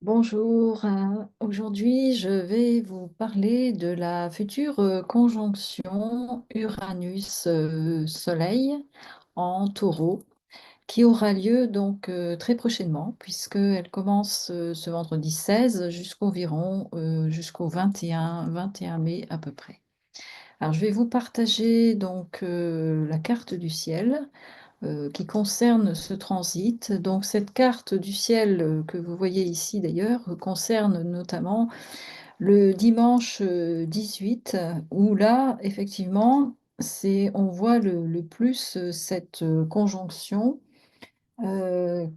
Bonjour, aujourd'hui je vais vous parler de la future conjonction Uranus-Soleil en Taureau qui aura lieu donc très prochainement puisqu'elle commence ce vendredi 16 jusqu'au 21 mai à peu près. Alors je vais vous partager donc la carte du ciel qui concerne ce transit. Donc cette carte du ciel que vous voyez ici d'ailleurs concerne notamment le dimanche 18 où là effectivement on voit le plus cette conjonction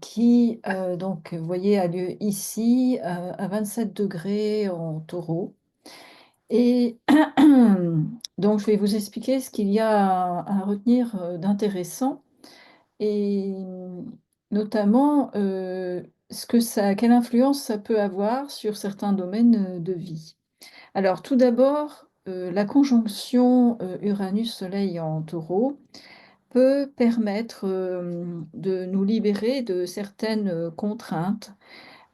qui donc vous voyez a lieu ici à 27 degrés en taureau. Et donc je vais vous expliquer ce qu'il y a à retenir d'intéressant et notamment, quelle influence ça peut avoir sur certains domaines, de vie. Alors tout d'abord, la conjonction, Uranus-Soleil en Taureau peut permettre, de nous libérer de certaines, contraintes,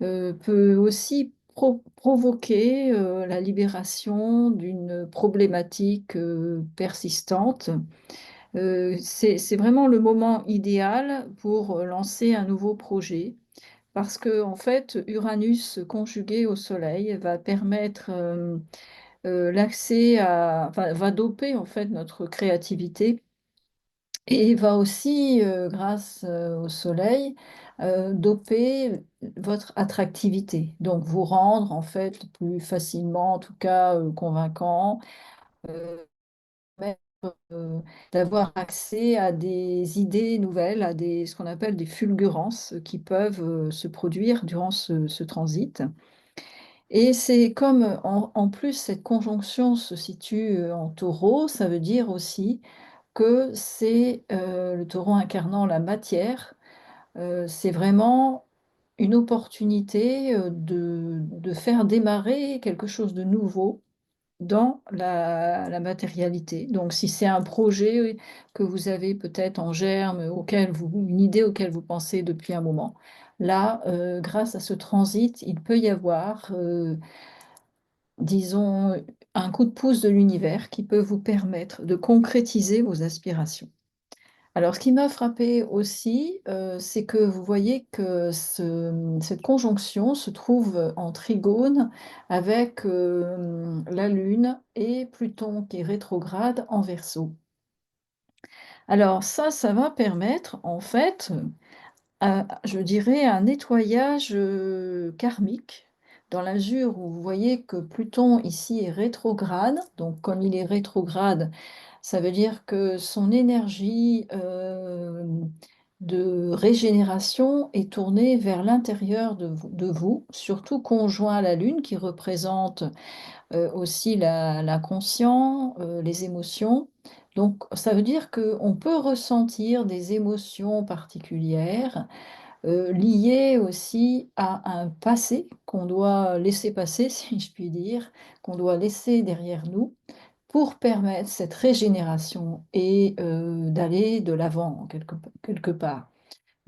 peut aussi provoquer, la libération d'une problématique, persistante. C'est vraiment le moment idéal pour, lancer un nouveau projet parce que en fait, Uranus conjugué au Soleil va permettre, l'accès à enfin, va doper en fait notre créativité et va aussi, grâce, au Soleil, doper votre attractivité. Donc vous rendre en fait plus facilement, en tout cas, convaincant, heu d'avoir accès à des idées nouvelles, ce qu'on appelle des fulgurances qui peuvent se produire durant ce transit. Et c'est comme en plus cette conjonction se situe en taureau, ça veut dire aussi que c'est le taureau incarnant la matière, c'est vraiment une opportunité de faire démarrer quelque chose de nouveau dans la matérialité. Donc si c'est un projet que vous avez peut-être en germe, une idée auquel vous pensez depuis un moment, là, grâce à ce transit, il peut y avoir, disons, un coup de pouce de l'univers qui peut vous permettre de concrétiser vos aspirations. Alors, ce qui m'a frappé aussi, c'est que vous voyez que cette conjonction se trouve en trigone avec, la Lune et Pluton qui est rétrograde en Verseau. Alors ça va permettre en fait, je dirais un nettoyage, karmique, dans la mesure où vous voyez que Pluton ici est rétrograde, donc comme il est rétrograde, ça veut dire que son énergie, de régénération est tournée vers l'intérieur de vous, surtout conjoint à la Lune qui représente, aussi la conscience, les émotions. Donc ça veut dire qu'on peut ressentir des émotions particulières, liées aussi à un passé qu'on doit laisser passer, si je puis dire, qu'on doit laisser derrière nous pour permettre cette régénération et d'aller de l'avant quelque part.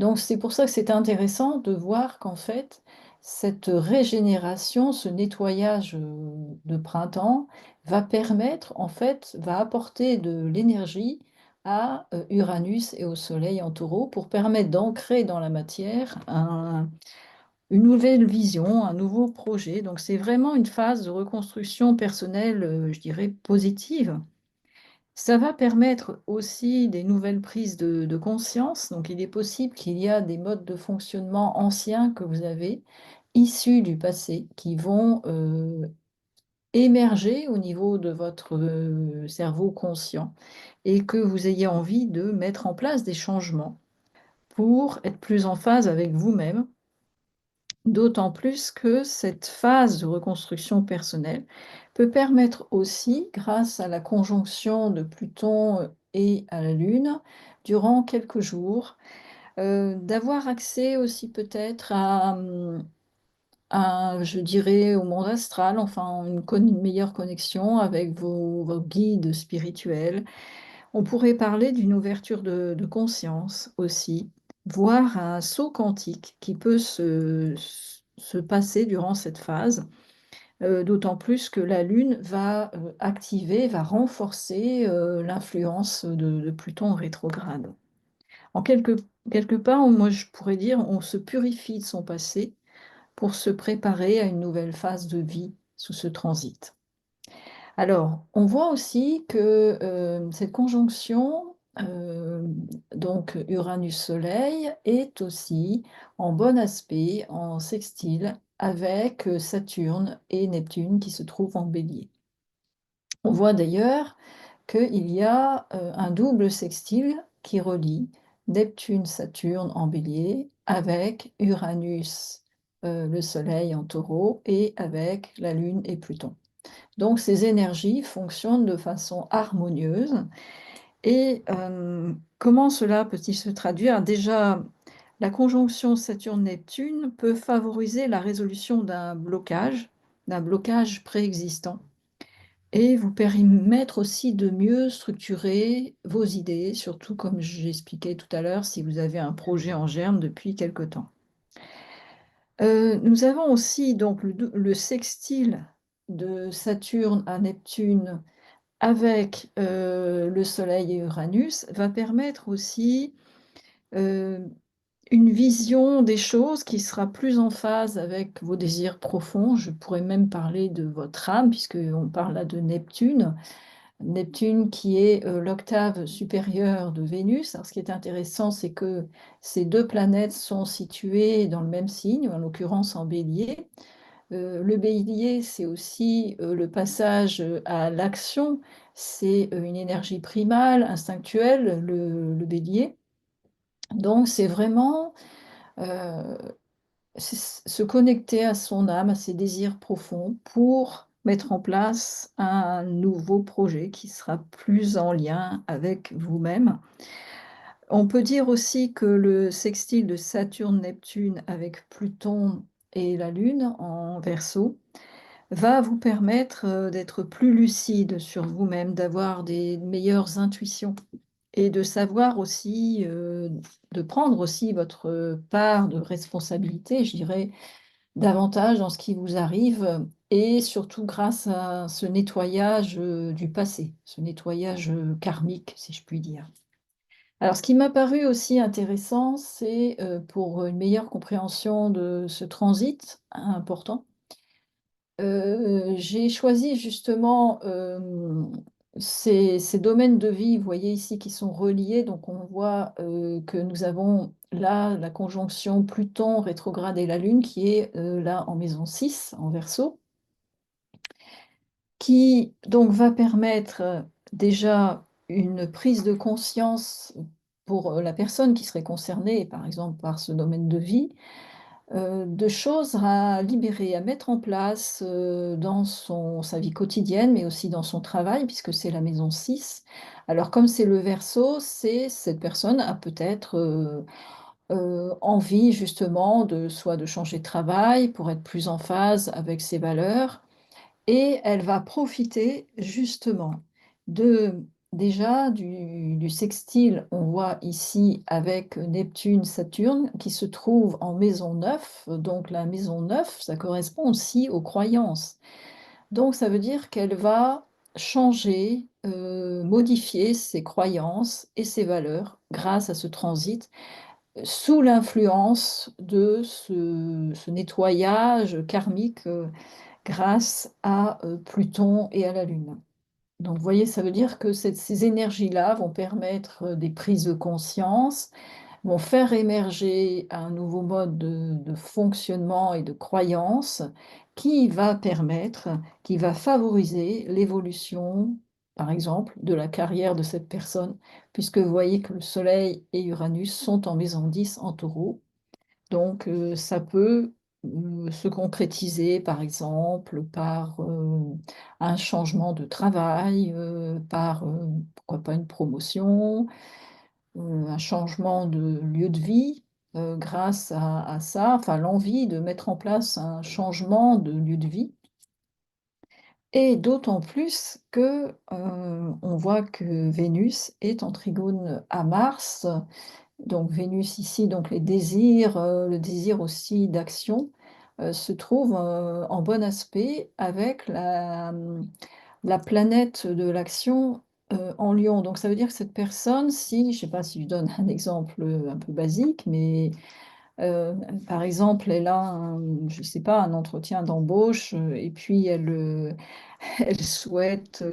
Donc c'est pour ça que c'est intéressant de voir qu'en fait, cette régénération, ce nettoyage, de printemps va permettre en fait, va apporter de l'énergie à, Uranus et au Soleil en Taureau pour permettre d'ancrer dans la matière une nouvelle vision, un nouveau projet. Donc c'est vraiment une phase de reconstruction personnelle, je dirais positive. Ça va permettre aussi des nouvelles prises de conscience. Donc, il est possible qu'il y a des modes de fonctionnement anciens que vous avez, issus du passé, qui vont émerger au niveau de votre cerveau conscient et que vous ayez envie de mettre en place des changements pour être plus en phase avec vous-même. D'autant plus que cette phase de reconstruction personnelle peut permettre aussi, grâce à la conjonction de Pluton et à la Lune, durant quelques jours, d'avoir accès aussi peut-être je dirais, au monde astral, enfin une meilleure connexion avec vos guides spirituels. On pourrait parler d'une ouverture de conscience aussi, voire un saut quantique qui peut se passer durant cette phase, d'autant plus que la Lune va activer, va renforcer l'influence de Pluton rétrograde. En quelque part, moi je pourrais dire, on se purifie de son passé pour se préparer à une nouvelle phase de vie sous ce transit. Alors, on voit aussi que cette conjonction, donc Uranus-Soleil, est aussi en bon aspect, en sextile, avec Saturne et Neptune qui se trouvent en Bélier. On voit d'ailleurs qu'il y a un double sextile qui relie Neptune-Saturne en Bélier avec Uranus, le Soleil en Taureau, et avec la Lune et Pluton. Donc ces énergies fonctionnent de façon harmonieuse. Et comment cela peut-il se traduire? Déjà, la conjonction Saturne-Neptune peut favoriser la résolution d'un blocage préexistant, et vous permettre aussi de mieux structurer vos idées, surtout comme j'expliquais tout à l'heure, si vous avez un projet en germe depuis quelque temps. Nous avons aussi donc le sextile de Saturne à Neptune avec le Soleil et Uranus va permettre aussi une vision des choses qui sera plus en phase avec vos désirs profonds. Je pourrais même parler de votre âme, puisqu'on parle là de Neptune. Neptune qui est l'octave supérieure de Vénus. Alors, ce qui est intéressant, c'est que ces deux planètes sont situées dans le même signe, en l'occurrence en Bélier. Le Bélier, c'est aussi le passage à l'action, c'est une énergie primale, instinctuelle, le Bélier. Donc, c'est vraiment euh, se connecter à son âme, à ses désirs profonds pour mettre en place un nouveau projet qui sera plus en lien avec vous-même. On peut dire aussi que le sextile de Saturne-Neptune avec Pluton et la Lune en Verseau va vous permettre d'être plus lucide sur vous-même, d'avoir des meilleures intuitions et de savoir aussi, de prendre aussi votre part de responsabilité, je dirais, davantage dans ce qui vous arrive, et surtout grâce à ce nettoyage du passé, ce nettoyage karmique, si je puis dire. Alors, ce qui m'a paru aussi intéressant, c'est pour une meilleure compréhension de ce transit important, j'ai choisi justement ces domaines de vie, vous voyez ici, qui sont reliés. Donc, on voit que nous avons là la conjonction Pluton rétrograde et la Lune qui est là en maison 6, en Verseau, qui donc va permettre déjà une prise de conscience pour la personne qui serait concernée, par exemple, par ce domaine de vie, de choses à libérer, à mettre en place dans sa vie quotidienne, mais aussi dans son travail, puisque c'est la maison 6. Alors, comme c'est le Verseau, cette personne a peut-être envie justement soit de changer de travail pour être plus en phase avec ses valeurs, et elle va profiter justement de déjà du sextile, on voit ici avec Neptune, Saturne, qui se trouve en maison 9. Donc la maison 9, ça correspond aussi aux croyances. Donc ça veut dire qu'elle va changer, modifier ses croyances et ses valeurs grâce à ce transit, sous l'influence de ce nettoyage karmique grâce à Pluton et à la Lune. Donc, vous voyez, ça veut dire que ces énergies-là vont permettre des prises de conscience, vont faire émerger un nouveau mode de fonctionnement et de croyance qui va permettre, qui va favoriser l'évolution, par exemple, de la carrière de cette personne, puisque vous voyez que le Soleil et Uranus sont en maison 10 en Taureau. Donc, ça peut se concrétiser, par exemple, par un changement de travail, par, pourquoi pas, une promotion, un changement de lieu de vie, grâce à ça, enfin l'envie de mettre en place un changement de lieu de vie. Et d'autant plus que on voit que Vénus est en trigone à Mars. Donc Vénus ici, donc les désirs, le désir aussi d'action. se trouve, en bon aspect avec la planète de l'action, en Lion. Donc ça veut dire que cette personne, si je sais pas si je donne un exemple, un peu basique, mais, heu, par exemple, elle a je sais pas, un entretien d'embauche, et puis elle, elle souhaite,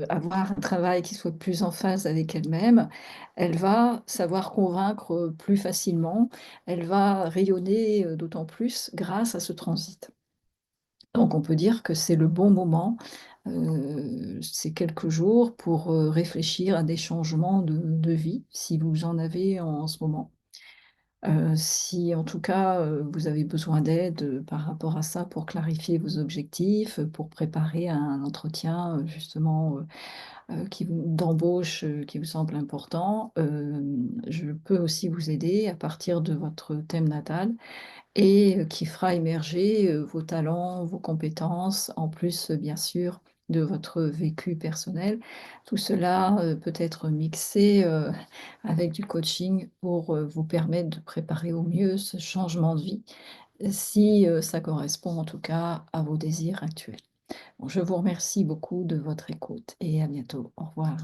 avoir un travail qui soit plus en phase avec elle-même, elle va savoir convaincre, plus facilement, elle va rayonner, d'autant plus grâce à ce transit. Donc on peut dire que c'est le bon moment, ces quelques jours pour, réfléchir à des changements de vie, si vous en avez en ce moment. Si en tout cas, vous avez besoin d'aide, par rapport à ça pour clarifier vos objectifs, pour préparer un entretien, justement, qui vous d'embauche, qui vous semble important, je peux aussi vous aider à partir de votre thème natal et qui fera émerger, vos talents, vos compétences, en plus, bien sûr, de votre vécu personnel. Tout cela, peut être mixé, avec du coaching pour, vous permettre de préparer au mieux ce changement de vie, si, ça correspond en tout cas à vos désirs actuels. Bon, je vous remercie beaucoup de votre écoute et à bientôt. Au revoir.